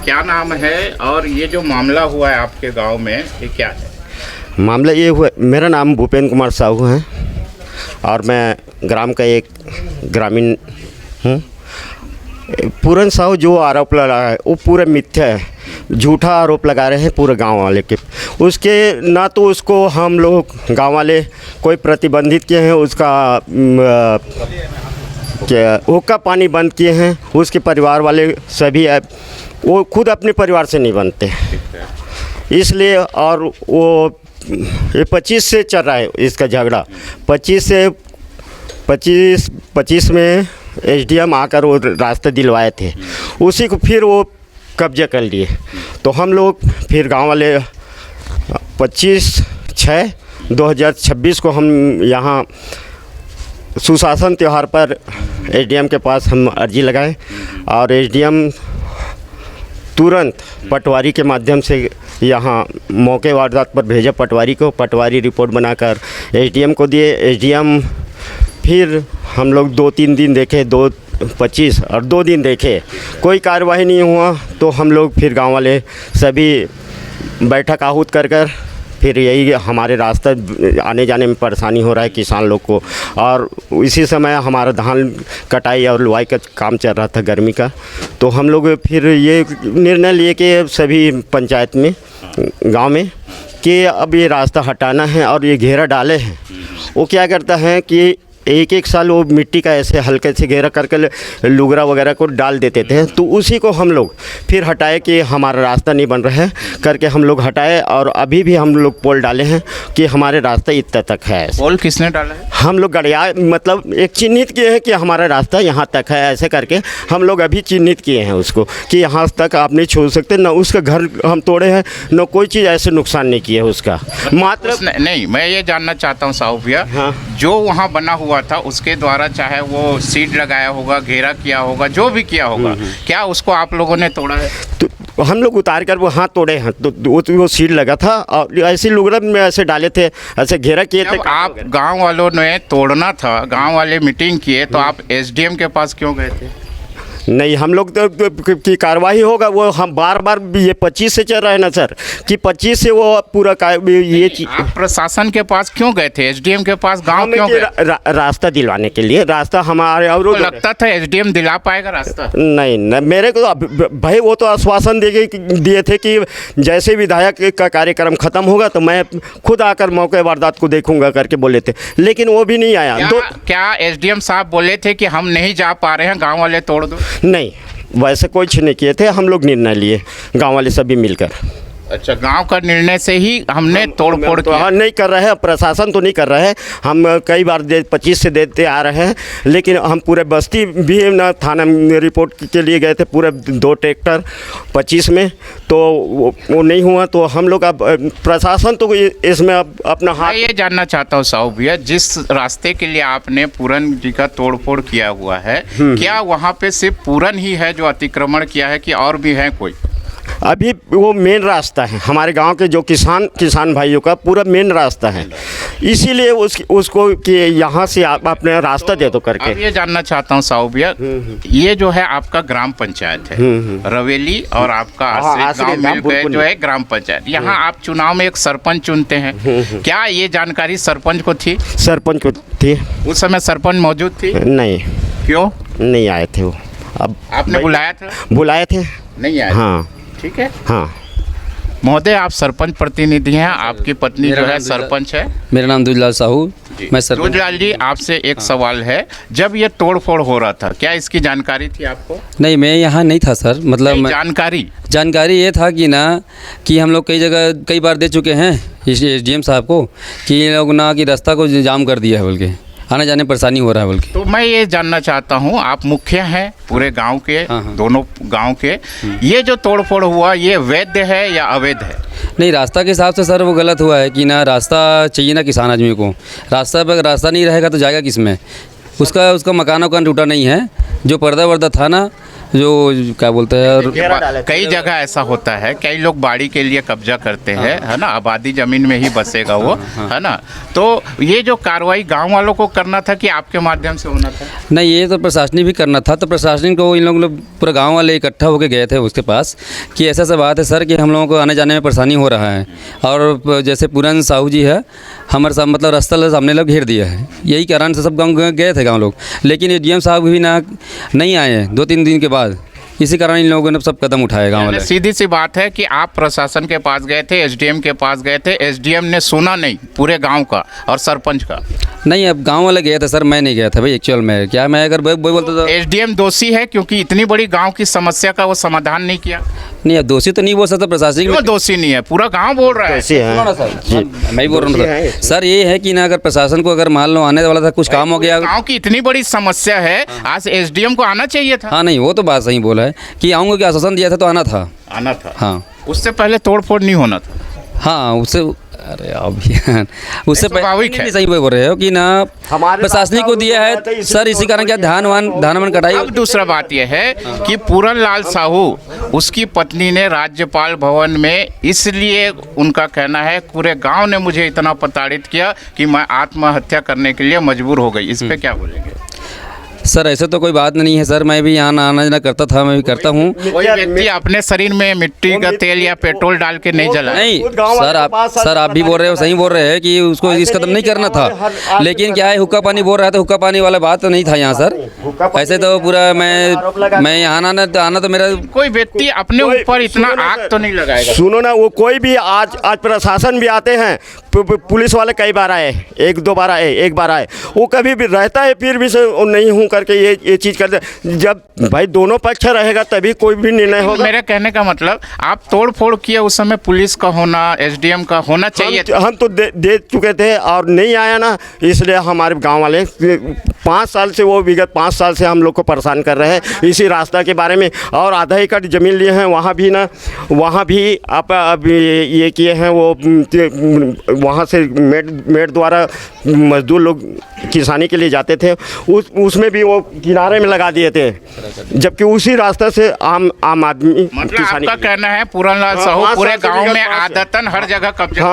क्या नाम है और ये जो मामला हुआ है आपके गांव में ये क्या है? मामला ये हुआ, मेरा नाम भूपेंद्र कुमार साहू है और मैं ग्राम का एक ग्रामीण हूँ। पूरन साहू जो आरोप लगा है वो पूरा मिथ्या है, झूठा आरोप लगा रहे हैं पूरे गांव वाले के। उसके ना तो उसको हम लोग गांव वाले कोई प्रतिबंधित किए हैं, उसका क्या हुक्का पानी बंद किए हैं। उसके परिवार वाले सभी वो खुद अपने परिवार से नहीं बनते इसलिए। और वो ये 25 से चल रहा है इसका झगड़ा। 25 में एसडीएम आकर वो रास्ते दिलवाए थे, उसी को फिर वो कब्जा कर लिए। तो हम लोग फिर गांव वाले 25/6/2026 को हम यहाँ सुशासन त्यौहार पर एसडीएम के पास हम अर्जी लगाए और एसडीएम तुरंत पटवारी के माध्यम से यहाँ मौके वारदात पर भेजा पटवारी को। पटवारी रिपोर्ट बनाकर एसडीएम को दिए। एसडीएम फिर हम लोग 2-3 दिन देखे, 25 और 2 दिन देखे, कोई कार्रवाई नहीं हुआ। तो हम लोग फिर गांव वाले सभी बैठक आहूत कर फिर यही हमारे रास्ता आने जाने में परेशानी हो रहा है किसान लोग को। और इसी समय हमारा धान कटाई और लुवाई का काम चल रहा था गर्मी का। तो हम लोग फिर ये निर्णय लिए कि सभी पंचायत में गांव में कि अब ये रास्ता हटाना है और ये घेरा डाले हैं। वो क्या करता है कि एक साल वो मिट्टी का ऐसे हल्के से घेरा करके लुगरा वगैरह को डाल देते थे। तो उसी को हम लोग फिर हटाए कि हमारा रास्ता नहीं बन रहा है करके हम लोग हटाए। और अभी भी हम लोग पोल डाले हैं कि हमारे रास्ता इतना तक है। पोल किसने डाला है? हम लोग गड़िया मतलब एक चिन्हित किए हैं कि हमारा रास्ता यहाँ तक है, ऐसे करके हम लोग अभी चिन्हित किए हैं उसको कि यहाँ तक आप नहीं छोड़ सकते। न उसका घर हम तोड़े हैं, न कोई चीज़ ऐसे नुकसान नहीं किया है उसका। मात्र नहीं, मैं ये जानना चाहता हूँ साहू भैया, हाँ। जो वहाँ बना हुआ था उसके द्वारा चाहे वो सीड लगाया होगा, घेरा किया होगा, जो भी किया होगा, क्या उसको आप लोगों ने तोड़ा है? तो हम लोग उतार कर वो हाथ तोड़े हैं। तो वो सीड लगा था और ऐसे लुगड़ा में ऐसे डाले थे, ऐसे घेरा किए थे। आप गांव वालों ने तोड़ना था, गांव वाले मीटिंग किए, तो आप एसडीएम के पास क्यों गए थे? नहीं, हम लोग तो की कार्रवाई होगा वो हम बार ये 25 से चल रहा है ना सर कि 25 से वो पूरा ये चीज। आप प्रशासन के पास क्यों गए थे, एसडीएम के पास गांव क्यों गए? रास्ता दिलवाने के लिए। रास्ता हमारे और लगता था एसडीएम दिला पाएगा रास्ता? नहीं, मेरे को भाई वो तो आश्वासन दिए थे कि जैसे विधायक का कार्यक्रम खत्म होगा तो मैं खुद आकर मौके वारदात को देखूंगा करके बोले थे, लेकिन वो भी नहीं आया। क्या एसडीएम साहब बोले थे कि हम नहीं जा पा रहे हैं, गाँव वाले तोड़ दो? नहीं, वैसे कुछ नहीं किए थे। हम लोग निर्णय लिए गांव वाले सभी मिलकर। अच्छा, गांव का निर्णय से ही हमने तोड़ फोड़ तो हाँ नहीं कर रहे हैं, प्रशासन तो नहीं कर रहे हैं। हम कई बार 25 से देते आ रहे हैं, लेकिन हम पूरे बस्ती भी ना थाना में रिपोर्ट के लिए गए थे, पूरे 2 ट्रैक्टर 25 में, तो वो नहीं हुआ। तो हम लोग अब प्रशासन तो इसमें अब अपना हाथ। ये जानना चाहता हूँ साहू भैया, जिस रास्ते के लिए आपने पूरन जी का तोड़ फोड़ किया हुआ है, क्या वहाँ पे सिर्फ पूरन ही है जो अतिक्रमण किया है कि और भी है कोई? अभी वो मेन रास्ता है हमारे गांव के, जो किसान भाइयों का पूरा मेन रास्ता है, इसीलिए उसको कि यहाँ से आप अपने रास्ता दे दो करके। अब ये जानना चाहता हूँ साहू भैया, ये जो है आपका ग्राम पंचायत है रवेली और आपका आश्रित गांव मिलकर जो है ग्राम पंचायत, यहाँ आप चुनाव में एक सरपंच चुनते हैं। क्या ये जानकारी सरपंच को थी? सरपंच को थी। उस समय सरपंच मौजूद थी? नहीं। क्यों नहीं आए थे वो? अब आपने बुलाया था? बुलाए थे, नहीं आए। हाँ ठीक है। हाँ महोदय, आप सरपंच प्रतिनिधि हैं, आपकी पत्नी जो है सरपंच है। मेरा नाम दूधलाल साहू, मैं सरपंच। दूधलाल जी, आपसे एक सवाल है, जब ये तोड़ फोड़ हो रहा था क्या इसकी जानकारी थी आपको? नहीं, मैं यहाँ नहीं था सर। मतलब जानकारी ये था कि ना कि हम लोग कई बार दे चुके हैं एसडीएम साहब को कि ये लोग ना कि रास्ता को जाम कर दिया है बोल के, आने जाने परेशानी हो रहा है बोल के। तो मैं ये जानना चाहता हूँ, आप मुखिया हैं पूरे गांव के, हाँ। दोनों गांव के, ये जो तोड़ फोड़ हुआ ये वैध है या अवैध है? नहीं, रास्ता के हिसाब से सर वो गलत हुआ है कि ना रास्ता चाहिए ना किसान आदमी को। रास्ता पर रास्ता नहीं रहेगा तो जाएगा किस में? उसका मकान वकान टूटा नहीं है, जो पर्दा वर्दा था ना जो क्या बोलते हैं और घेरा डाले थे। कई जगह ऐसा होता है, कई लोग बाड़ी के लिए कब्जा करते हैं, है ना, आबादी जमीन में ही बसेगा वो, है ना। तो ये जो कार्रवाई गांव वालों को करना था कि आपके माध्यम से होना था? नहीं, ये तो प्रशासनिक भी करना था, तो प्रशासनिक को इन लोग पूरे गांव वाले इकट्ठा होकर गए थे उसके पास कि ऐसा सा बात है सर कि हम लोगों को आने जाने में परेशानी हो रहा है। और जैसे पूरन साहू जी है हमारे साथ, मतलब रास्ता सामने लोग घेर दिया है, यही कारण से सब गाँव गए थे गाँव लोग, लेकिन एसडीएम साहब भी नहीं आए हैं 2-3 दिन के बाद, इसी कारण इन लोगों ने सब कदम उठाए गाँव वाले। सीधी सी बात है कि आप प्रशासन के पास गए थे, एसडीएम के पास गए थे, एसडीएम ने सुना नहीं पूरे गांव का और सरपंच का? नहीं, अब गांव वाले गए थे सर, मैं नहीं गया था भाई एक्चुअल में। क्या मैं अगर वही बोलता तो एसडीएम दोषी है क्योंकि इतनी बड़ी गांव की समस्या का वो समाधान नहीं किया? नहीं, अब दोषी तो नहीं बोल सकता प्रशासनिक वो दोषी नहीं है, पूरा गांव बोल रहा है। कैसे हैं? सुनो ना सर, मैं ही बोल रहा हूँ सर, ये है कि ना अगर प्रशासन को अगर मान लो आने वाला था, कुछ काम हो गया। गांव की इतनी बड़ी समस्या है, आज एसडीएम को आना चाहिए था। हाँ नहीं, वो तो बात सही बोला है कि आऊँगा, कि आश्वासन दिया था तो आना था। आना था, हाँ। उससे पहले तोड़फोड़ नहीं होना था। हाँ, उससे अरे अभी उससे स्वाभाविक है। सही बोल रहे हो कि ना हमारे प्रशासनिक को दिया है सर, इसी कारण क्या धान वान कटाई। अब दूसरा बात यह है कि पूरन लाल साहू, उसकी पत्नी ने राज्यपाल भवन में, इसलिए उनका कहना है पूरे गांव ने मुझे इतना प्रताड़ित किया कि मैं आत्महत्या करने के लिए मजबूर हो गई। इस पे क्या बोलेंगे? सर ऐसे तो कोई बात नहीं है सर, मैं भी यहाँ आना जाना करता था, मैं भी करता हूँ। कोई व्यक्ति अपने शरीर में मिट्टी का तेल या पेट्रोल डाल के नहीं जला? नहीं सर, आप भी बोल रहे हो, सही बोल रहे हैं कि उसको इस कदम नहीं करना था, लेकिन क्या है हुक्का पानी बोल रहा था, हुक्का पानी वाला बात तो नहीं था यहाँ सर। ऐसे तो पूरा मैं यहाँ आना तो मेरा, कोई व्यक्ति अपने ऊपर इतना आग तो नहीं लगाएगा। सुनो ना, वो कोई भी आज प्रशासन भी आते हैं, पुलिस वाले कई बार आए, 1-2 बार आए, 1 बार आए, वो कभी भी रहता है, फिर भी से नहीं हूँ करके ये चीज़ करते। जब भाई दोनों पक्ष रहेगा तभी कोई भी निर्णय होगा। मेरे कहने का मतलब, आप तोड़ फोड़ किए उस समय पुलिस का होना, एसडीएम का होना चाहिए। हम तो दे चुके थे और नहीं आया ना, इसलिए हमारे गांव वाले 5 साल से, वो विगत 5 साल से हम लोग को परेशान कर रहे हैं इसी रास्ता के बारे में। और आधा एकड़ ज़मीन लिए हैं, वहाँ भी आप अब ये किए हैं, वो वहाँ से मेड द्वारा मजदूर लोग किसानी के लिए जाते थे, उसमें भी वो किनारे में लगा दिए थे, जबकि उसी रास्ते से आम आदमी मतलब किसानी। आपका कहना है पूरन लाल साहू पूरे गांव में आदतन हर जगह कब्जा?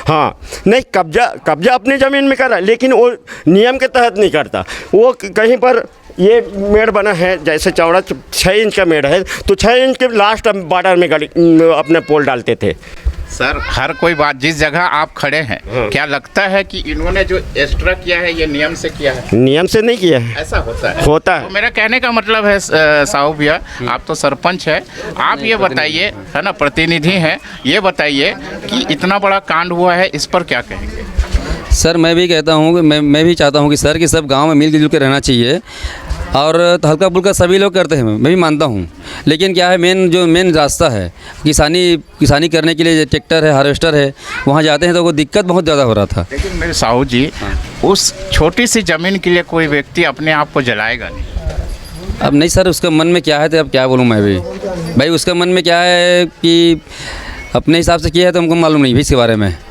हाँ, नहीं, कब्जा अपनी ज़मीन में कर रहा है, लेकिन वो नियम के तहत नहीं करता। वो कहीं पर ये मेड़ बना है, जैसे चौड़ा 6 इंच का मेड़ है, तो 6 इंच के लास्ट बॉर्डर में अपने पोल डालते थे। सर, हर कोई बात, जिस जगह आप खड़े हैं, क्या लगता है कि इन्होंने जो एक्स्ट्रा किया है ये नियम से किया है? नियम से नहीं किया है, ऐसा होता है? होता तो मेरा कहने का मतलब है साहू भैया, आप तो सरपंच है, आप ये बताइए, है ना, प्रतिनिधि हैं, ये बताइए कि इतना बड़ा कांड हुआ है, इस पर क्या कहेंगे? सर मैं भी कहता हूँ कि मैं भी चाहता हूँ कि सर कि सब गांव में मिलजुल के रहना चाहिए, और तो हल्का फुल्का सभी लोग करते हैं, मैं भी मानता हूँ, लेकिन क्या है मेन रास्ता है किसानी करने के लिए, ट्रैक्टर है, हार्वेस्टर है, वहाँ जाते हैं तो वो दिक्कत बहुत ज़्यादा हो रहा था। लेकिन मेरे साहू जी, उस छोटी सी ज़मीन के लिए कोई व्यक्ति अपने आप को जलाएगा नहीं? अब नहीं सर, उसका मन में क्या है तो अब क्या बोलूँ मैं भी भाई, उसका मन में क्या है कि अपने हिसाब से किया है तो हमको मालूम नहीं भी इसके बारे में।